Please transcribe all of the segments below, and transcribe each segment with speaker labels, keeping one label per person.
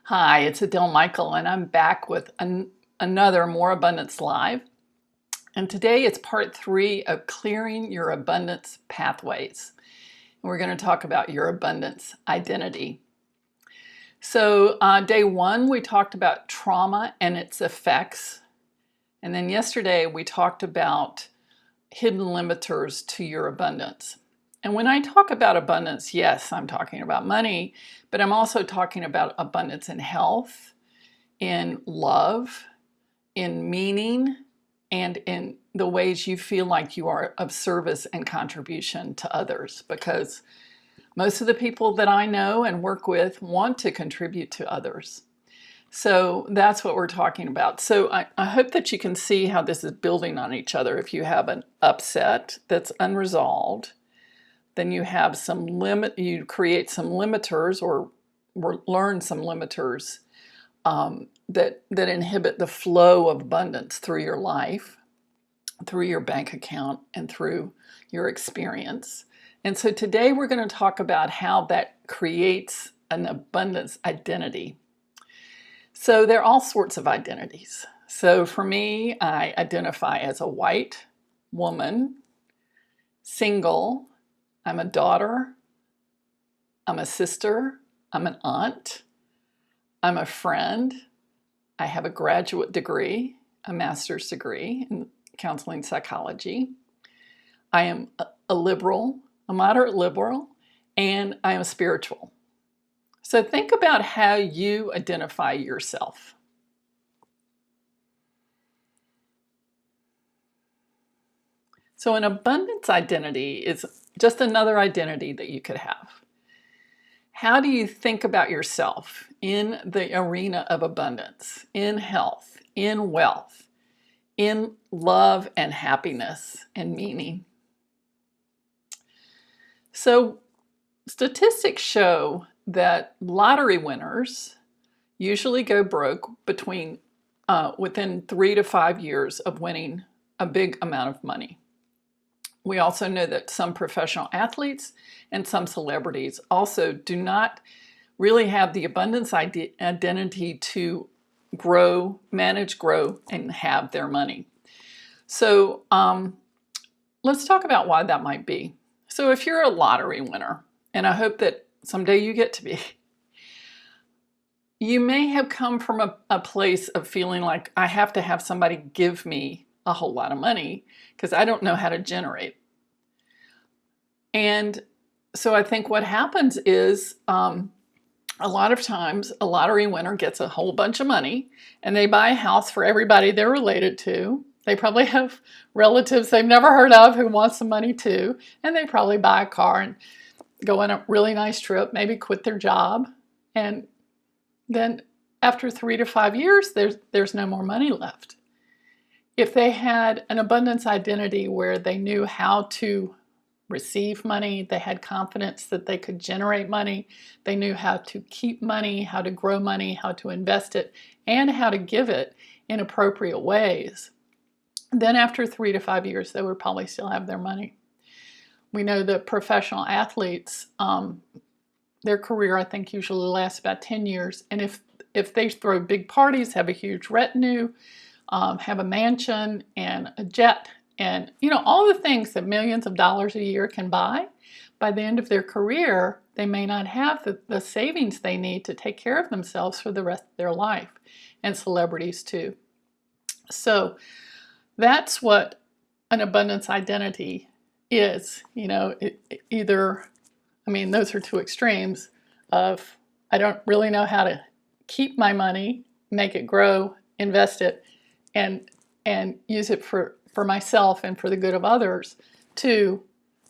Speaker 1: Hi, it's Adele Michael, and I'm back with another More Abundance Live. And today it's part 3 of clearing your abundance pathways. And we're going to talk about your abundance identity. So, day 1, we talked about trauma and its effects. And then yesterday, we talked about hidden limiters to your abundance. And when I talk about abundance, yes, I'm talking about money, but I'm also talking about abundance in health, in love, in meaning, and in the ways you feel like you are of service and contribution to others. Because most of the people that I know and work with want to contribute to others. So that's what we're talking about. So I hope that you can see how this is building on each other. If you have an upset that's unresolved, then you have you create some limiters or learn some limiters that inhibit the flow of abundance through your life, through your bank account, and through your experience. And so today we're going to talk about how that creates an abundance identity. So there are all sorts of identities. So for me, I identify as a white woman, single. I'm a daughter. I'm a sister. I'm an aunt. I'm a friend. I have a graduate degree, a master's degree in counseling psychology. I am a liberal, a moderate liberal, and I am spiritual. So think about how you identify yourself. So an abundance identity is just another identity that you could have. How do you think about yourself in the arena of abundance, in health, in wealth, in love and happiness and meaning? So statistics show that lottery winners usually go broke within 3 to 5 years of winning a big amount of money. We also know that some professional athletes and some celebrities also do not really have the abundance identity to manage, grow, and have their money. So let's talk about why that might be. So if you're a lottery winner, and I hope that someday you get to be, you may have come from a place of feeling like I have to have somebody give me a whole lot of money because I don't know how to generate. And so I think what happens is a lot of times a lottery winner gets a whole bunch of money and they buy a house for everybody they're related to. They probably have relatives they've never heard of who want some money too. And they probably buy a car and go on a really nice trip, maybe quit their job. And then after 3 to 5 years, there's no more money left. If they had an abundance identity where they knew how to receive money, they had confidence that they could generate money, they knew how to keep money, how to grow money, how to invest it, and how to give it in appropriate ways, then after 3 to 5 years, they would probably still have their money. We know that professional athletes, their career, I think, usually lasts about 10 years. And if they throw big parties, have a huge retinue, have a mansion and a jet, and all the things that millions of dollars a year can buy, by the end of their career, they may not have the savings they need to take care of themselves for the rest of their life, and celebrities too. So that's what an abundance identity is. Those are two extremes of I don't really know how to keep my money, make it grow, invest it, and use it for myself and for the good of others, to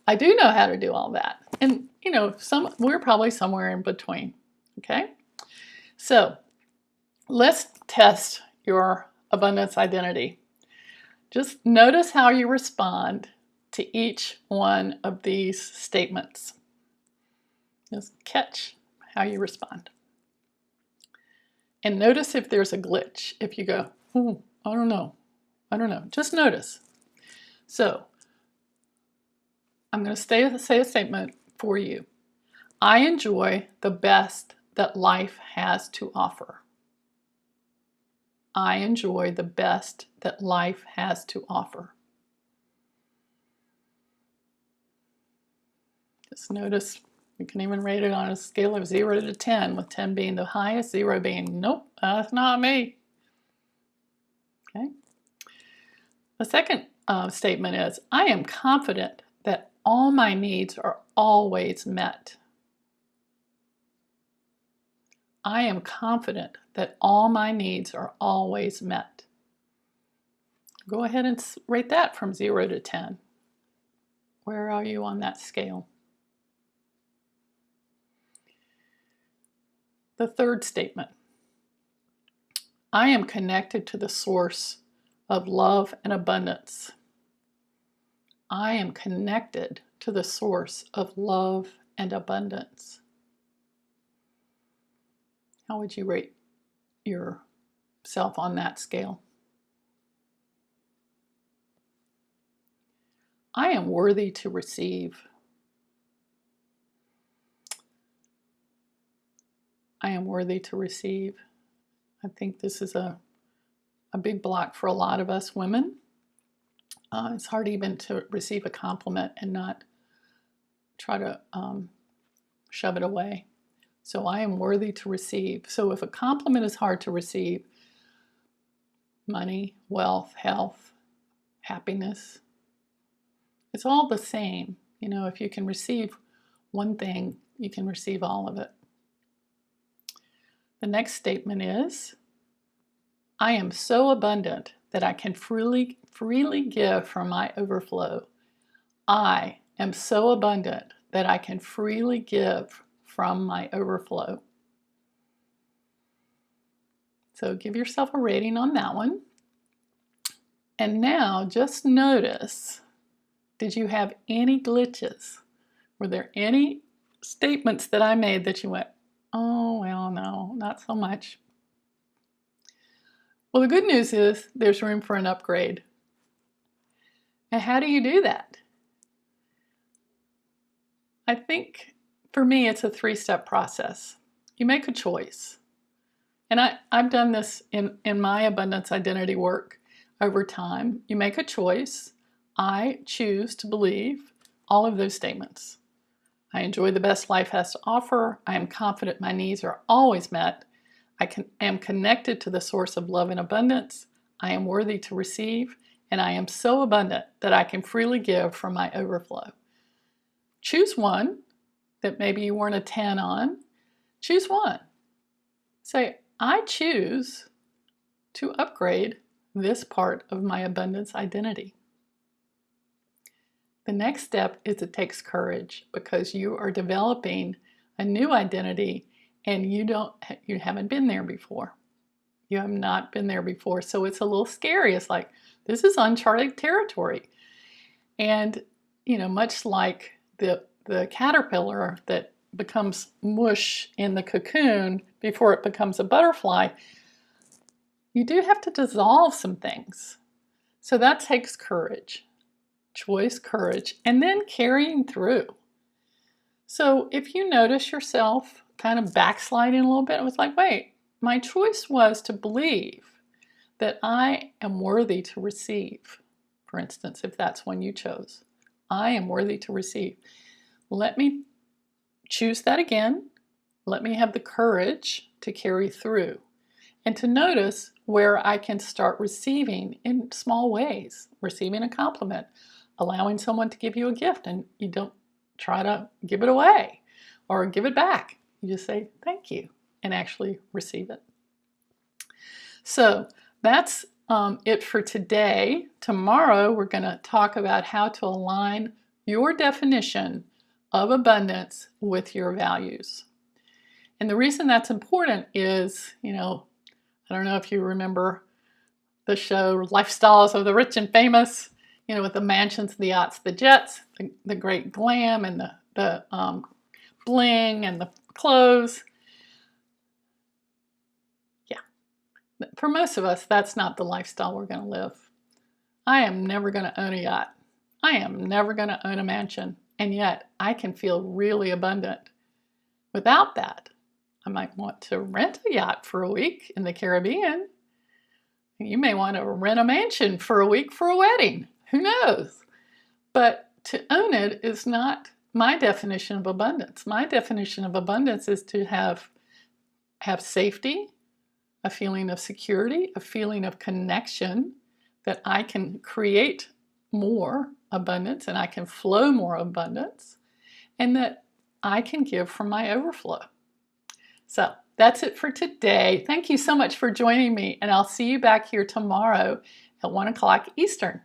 Speaker 1: I do know how to do all that. And we're probably somewhere in between. Okay? So let's test your abundance identity. Just notice how you respond to each one of these statements. Just catch how you respond. And notice if there's a glitch. If you go, I don't know. Just notice. So I'm going to say a statement for you. I enjoy the best that life has to offer. I enjoy the best that life has to offer. Just notice you can even rate it on a scale of 0 to 10, with 10 being the highest, 0 being, nope, that's not me. Okay. The second statement is, I am confident that all my needs are always met. I am confident that all my needs are always met. Go ahead and rate that from 0 to 10. Where are you on that scale? The third statement, I am connected to the source of love and abundance. I am connected to the source of love and abundance. How would you rate yourself on that scale? I am worthy to receive. I am worthy to receive. I think this is a big block for a lot of us women. It's hard even to receive a compliment and not try to shove it away. So I am worthy to receive. So if a compliment is hard to receive, money, wealth, health, happiness, it's all the same. You know, if you can receive one thing, you can receive all of it. The next statement is, I am so abundant that I can freely give from my overflow. I am so abundant that I can freely give from my overflow. So give yourself a rating on that one. And now just notice, did you have any glitches? Were there any statements that I made that you went, oh, well, no, not so much? Well, the good news is there's room for an upgrade. And how do you do that? I think for me, it's a 3-step process. You make a choice. And I've done this in my abundance identity work over time. You make a choice. I choose to believe all of those statements. I enjoy the best life has to offer. I am confident my needs are always met. I am connected to the source of love and abundance. I am worthy to receive, and I am so abundant that I can freely give from my overflow. Choose one that maybe you weren't a 10 on. Choose one. Say, I choose to upgrade this part of my abundance identity. The next step is it takes courage, because you are developing a new identity and you haven't been there before. You have not been there before, so it's a little scary. It's like, this is uncharted territory. And, you know, much like the caterpillar that becomes mush in the cocoon before it becomes a butterfly, you do have to dissolve some things. So that takes courage, choice, courage, and then carrying through. So if you notice yourself kind of backsliding a little bit, it was like, wait, my choice was to believe that I am worthy to receive. For instance, if that's one you chose, I am worthy to receive. Let me choose that again. Let me have the courage to carry through and to notice where I can start receiving in small ways, receiving a compliment, allowing someone to give you a gift, and you don't try to give it away or give it back. You just say thank you and actually receive it. So that's it for today. Tomorrow we're going to talk about how to align your definition of abundance with your values. And the reason that's important is, you know, I don't know if you remember the show Lifestyles of the Rich and Famous, you know, with the mansions, the yachts, the jets, the great glam and the bling and the clothes. Yeah. For most of us, that's not the lifestyle we're going to live. I am never going to own a yacht. I am never going to own a mansion. And yet I can feel really abundant. Without that, I might want to rent a yacht for a week in the Caribbean. You may want to rent a mansion for a week for a wedding. Who knows? But to own it is not my definition of abundance. My definition of abundance is to have safety, a feeling of security, a feeling of connection, that I can create more abundance and I can flow more abundance, and that I can give from my overflow. So that's it for today. Thank you so much for joining me, and I'll see you back here tomorrow at 1 o'clock Eastern.